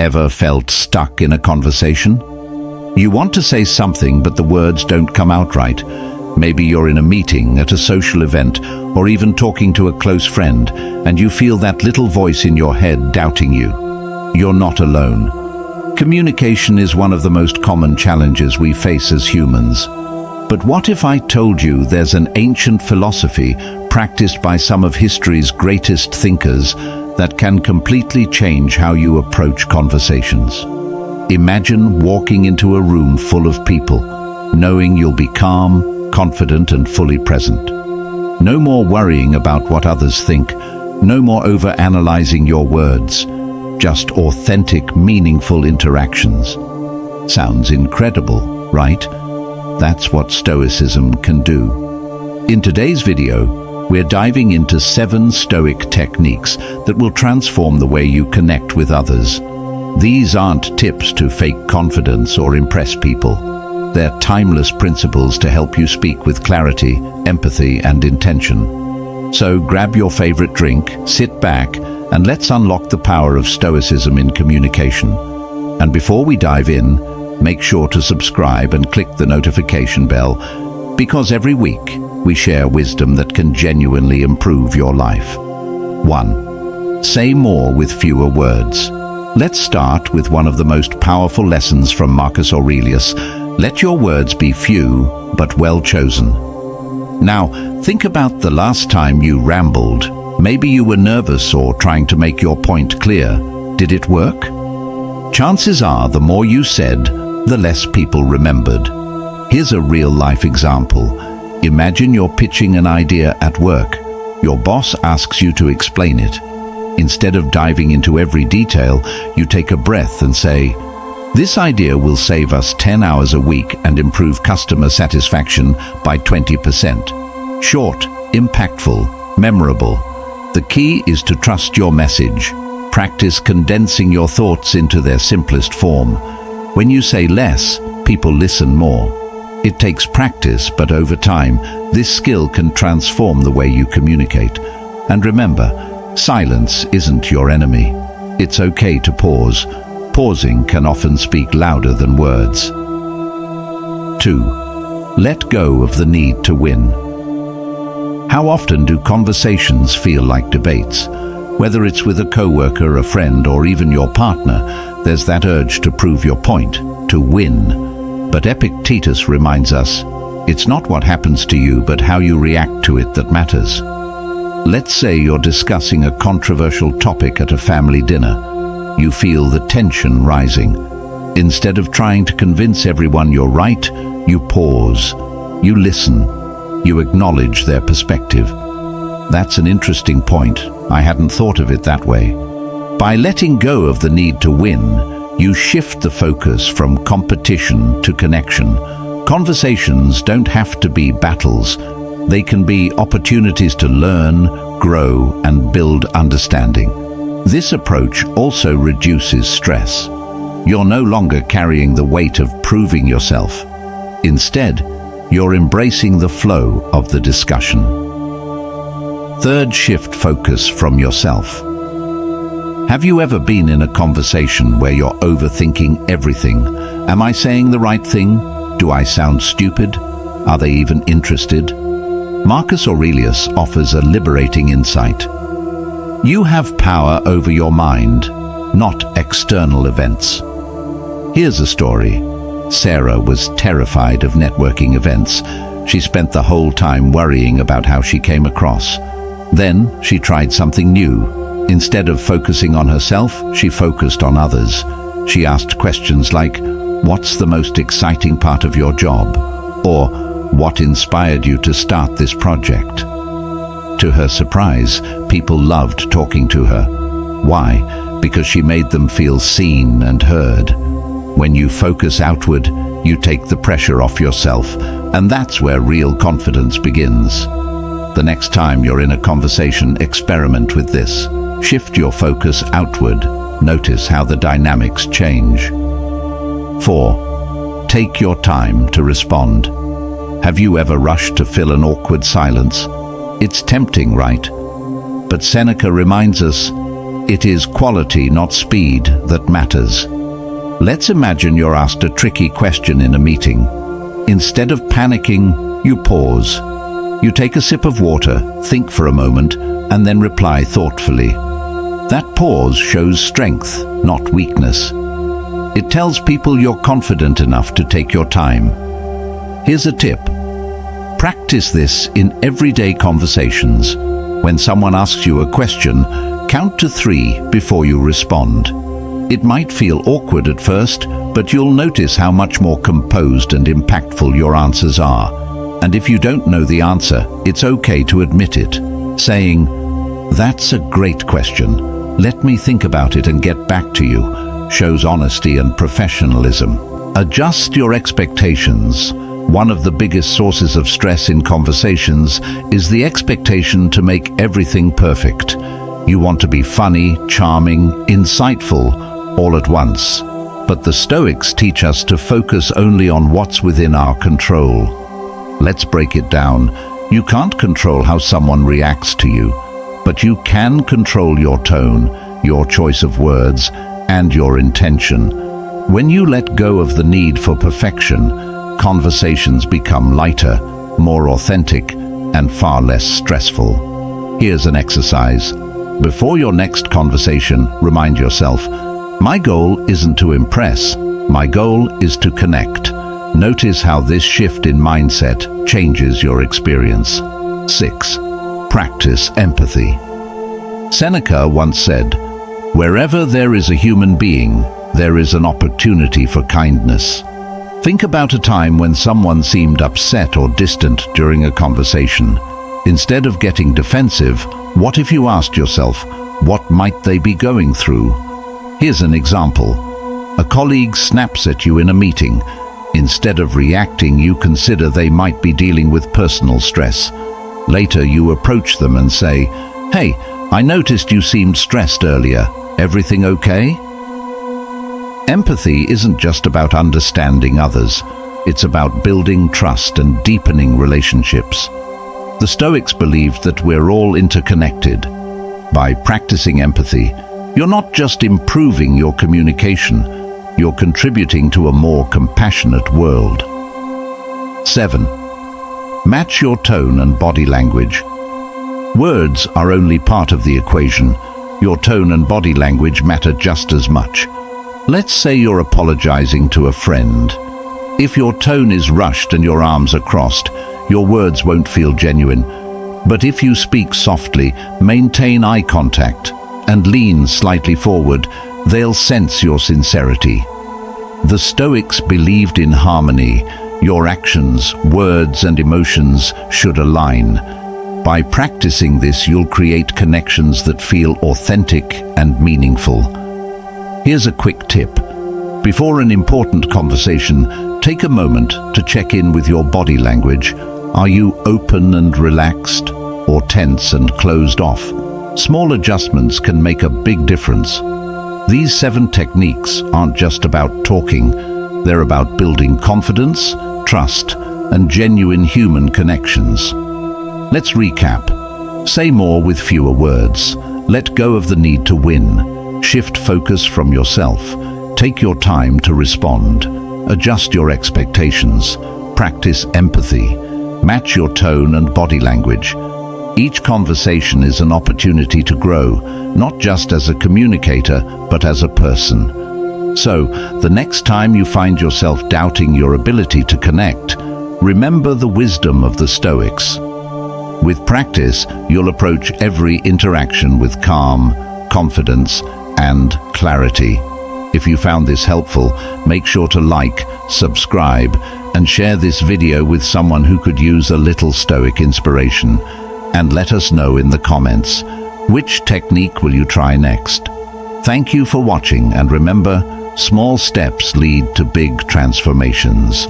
Ever felt stuck in a conversation? You want to say something, but the words don't come out right. Maybe you're in a meeting, at a social event, or even talking to a close friend, and you feel that little voice in your head doubting you. You're not alone. Communication is one of the most common challenges we face as humans. But what if I told you there's an ancient philosophy practiced by some of history's greatest thinkers that can completely change how you approach conversations? Imagine walking into a room full of people, knowing you'll be calm, confident, and fully present. No more worrying about what others think, no more over-analyzing your words, just authentic, meaningful interactions. Sounds incredible, right? That's what Stoicism can do. In today's video, we're diving into 7 Stoic techniques that will transform the way you connect with others. These aren't tips to fake confidence or impress people. They're timeless principles to help you speak with clarity, empathy, and intention. So grab your favorite drink, sit back, and let's unlock the power of Stoicism in communication. And before we dive in, make sure to subscribe and click the notification bell, because every week we share wisdom that can genuinely improve your life. 1. Say more with fewer words. Let's start with one of the most powerful lessons from Marcus Aurelius. Let your words be few, but well chosen. Now, think about the last time you rambled. Maybe you were nervous or trying to make your point clear. Did it work? Chances are the more you said, the less people remembered. Here's a real-life example. Imagine you're pitching an idea at work. Your boss asks you to explain it. Instead of diving into every detail, you take a breath and say, "This idea will save us 10 hours a week and improve customer satisfaction by 20%. Short, impactful, memorable. The key is to trust your message. Practice condensing your thoughts into their simplest form. When you say less, people listen more. It takes practice, but over time, this skill can transform the way you communicate. And remember, silence isn't your enemy. It's okay to pause. Pausing can often speak louder than words. 2. Let go of the need to win. How often do conversations feel like debates? Whether it's with a coworker, a friend, or even your partner, there's that urge to prove your point, to win. But Epictetus reminds us, it's not what happens to you, but how you react to it that matters. Let's say you're discussing a controversial topic at a family dinner. You feel the tension rising. Instead of trying to convince everyone you're right, you pause. You listen. You acknowledge their perspective. That's an interesting point. I hadn't thought of it that way. By letting go of the need to win, you shift the focus from competition to connection. Conversations don't have to be battles. They can be opportunities to learn, grow, and build understanding. This approach also reduces stress. You're no longer carrying the weight of proving yourself. Instead, you're embracing the flow of the discussion. 3rd, shift focus from yourself. Have you ever been in a conversation where you're overthinking everything? Am I saying the right thing? Do I sound stupid? Are they even interested? Marcus Aurelius offers a liberating insight. You have power over your mind, not external events. Here's a story. Sarah was terrified of networking events. She spent the whole time worrying about how she came across. Then she tried something new. Instead of focusing on herself, she focused on others. She asked questions like, "What's the most exciting part of your job?" Or, "What inspired you to start this project?" To her surprise, people loved talking to her. Why? Because she made them feel seen and heard. When you focus outward, you take the pressure off yourself, and that's where real confidence begins. The next time you're in a conversation, experiment with this. Shift your focus outward. Notice how the dynamics change. 4. Take your time to respond. Have you ever rushed to fill an awkward silence? It's tempting, right? But Seneca reminds us, it is quality, not speed, that matters. Let's imagine you're asked a tricky question in a meeting. Instead of panicking, you pause. You take a sip of water, think for a moment, and then reply thoughtfully. That pause shows strength, not weakness. It tells people you're confident enough to take your time. Here's a tip. Practice this in everyday conversations. When someone asks you a question, count to 3 before you respond. It might feel awkward at first, but you'll notice how much more composed and impactful your answers are. And if you don't know the answer, it's okay to admit it. Saying, "That's a great question. Let me think about it and get back to you," shows honesty and professionalism. Adjust your expectations. One of the biggest sources of stress in conversations is the expectation to make everything perfect. You want to be funny, charming, insightful, all at once. But the Stoics teach us to focus only on what's within our control. Let's break it down. You can't control how someone reacts to you, but you can control your tone, your choice of words, and your intention. When you let go of the need for perfection, conversations become lighter, more authentic, and far less stressful. Here's an exercise. Before your next conversation, remind yourself, my goal isn't to impress, my goal is to connect. Notice how this shift in mindset changes your experience. 6. Practice empathy. Seneca once said, "Wherever there is a human being, there is an opportunity for kindness." Think about a time when someone seemed upset or distant during a conversation. Instead of getting defensive, what if you asked yourself, what might they be going through? Here's an example. A colleague snaps at you in a meeting. Instead of reacting, you consider they might be dealing with personal stress. Later, you approach them and say, "Hey, I noticed you seemed stressed earlier. Everything okay?" Empathy isn't just about understanding others. It's about building trust and deepening relationships. The Stoics believed that we're all interconnected. By practicing empathy, you're not just improving your communication, you're contributing to a more compassionate world. 7. Match your tone and body language. Words are only part of the equation. Your tone and body language matter just as much. Let's say you're apologizing to a friend. If your tone is rushed and your arms are crossed, your words won't feel genuine. But if you speak softly, maintain eye contact, and lean slightly forward, they'll sense your sincerity. The Stoics believed in harmony. Your actions, words, and emotions should align. By practicing this, you'll create connections that feel authentic and meaningful. Here's a quick tip. Before an important conversation, take a moment to check in with your body language. Are you open and relaxed, or tense and closed off? Small adjustments can make a big difference. These 7 techniques aren't just about talking. They're about building confidence, trust, and genuine human connections. Let's recap. Say more with fewer words. Let go of the need to win. Shift focus from yourself. Take your time to respond. Adjust your expectations. Practice empathy. Match your tone and body language. Each conversation is an opportunity to grow, not just as a communicator, but as a person. So, the next time you find yourself doubting your ability to connect, remember the wisdom of the Stoics. With practice, you'll approach every interaction with calm, confidence, and clarity. If you found this helpful, make sure to like, subscribe, and share this video with someone who could use a little Stoic inspiration. And let us know in the comments, which technique will you try next? Thank you for watching, and remember, small steps lead to big transformations.